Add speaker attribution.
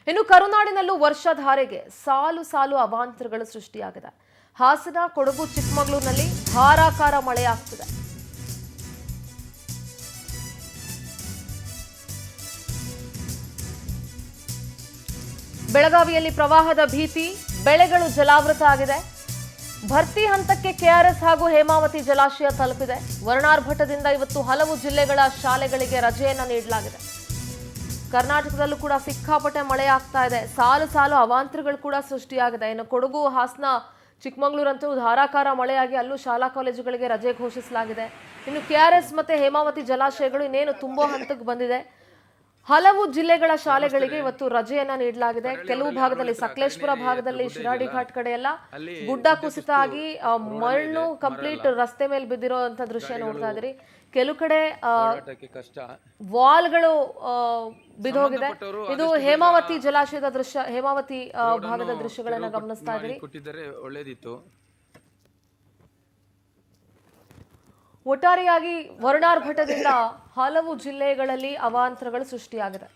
Speaker 1: ಇನ್ನು ಕರುನಾಡಿನಲ್ಲೂ ವರ್ಷಧಾರೆಗೆ ಸಾಲು ಸಾಲು ಅವಾಂತರಗಳು ಸೃಷ್ಟಿಯಾಗಿದೆ. ಹಾಸನ, ಕೊಡಗು, ಚಿಕ್ಕಮಗಳೂರಿನಲ್ಲಿ ಧಾರಾಕಾರ ಮಳೆಯಾಗ್ತಿದೆ. ಬೆಳಗಾವಿಯಲ್ಲಿ ಪ್ರವಾಹದ ಭೀತಿ, ಬೆಳೆಗಳು ಜಲಾವೃತ ಆಗಿದೆ. ಭರ್ತಿ ಹಂತಕ್ಕೆ ಕೆಆರ್ಎಸ್ ಹಾಗೂ ಹೇಮಾವತಿ ಜಲಾಶಯ ತಲುಪಿದೆ. ವರ್ಣಾರ್ಭಟದಿಂದ ಇವತ್ತು ಹಲವು ಜಿಲ್ಲೆಗಳ ಶಾಲೆಗಳಿಗೆ ರಜೆಯನ್ನ ನೀಡಲಾಗಿದೆ. ಕರ್ನಾಟಕದಲ್ಲೂ ಕೂಡ ಸಿಕ್ಕಾಪಟ್ಟೆ ಮಳೆ ಆಗ್ತಾ ಇದೆ. ಸಾಲು ಸಾಲು ಅವಾಂತರಗಳು ಕೂಡ ಸೃಷ್ಟಿಯಾಗಿದೆ. ಇನ್ನು ಕೊಡಗು, ಹಾಸನ, ಚಿಕ್ಕಮಗಳೂರಂತೂ ಧಾರಾಕಾರ ಮಳೆಯಾಗಿ ಅಲ್ಲೂ ಶಾಲಾ ಕಾಲೇಜುಗಳಿಗೆ ರಜೆ ಘೋಷಿಸಲಾಗಿದೆ. ಇನ್ನು ಕೆಆರ್ಎಸ್ ಮತ್ತೆ ಹೇಮಾವತಿ ಜಲಾಶಯಗಳು ಇನ್ನೇನು ತುಂಬೋ ಹಂತಕ್ಕೆ ಬಂದಿದೆ. ಹಲವು ಜಿಲ್ಲೆಗಳ ಶಾಲೆಗಳಿಗೆ ಇವತ್ತು ರಜೆಯನ್ನ ನೀಡಲಾಗಿದೆ. ಕೆಲವು ಭಾಗದಲ್ಲಿ, ಸಕಲೇಶ್ಪುರ ಭಾಗದಲ್ಲಿ, ಶಿರಾಡಿ ಘಾಟ್ ಕಡೆ ಎಲ್ಲ ಗುಡ್ಡ ಕುಸಿತ ಆಗಿ ಮಣ್ಣು ಕಂಪ್ಲೀಟ್ ರಸ್ತೆ ಮೇಲೆ ಬಿದ್ದಿರೋಂಥ ದೃಶ್ಯ ನೋಡ್ತಾ ಇದ್ರಿ. ಕೆಲವು ಕಡೆ ವಾಲ್ಗಳು ಬಿದ್ದೋಗಿದೆ. ಇದು ಹೇಮಾವತಿ ಜಲಾಶಯದ ದೃಶ್ಯ, ಹೇಮಾವತಿ ಭಾಗದ ದೃಶ್ಯಗಳನ್ನ ಗಮನಿಸ್ತಾ ಇದ್ರಿ. ಒಟ್ಟಾರೆಯಾಗಿ ವರ್ಣಾರ್ಭಟದಿಂದ ಹಲವು ಜಿಲ್ಲೆಗಳಲ್ಲಿ ಅವಾಂತರಗಳು ಸೃಷ್ಟಿಯಾಗಿದೆ.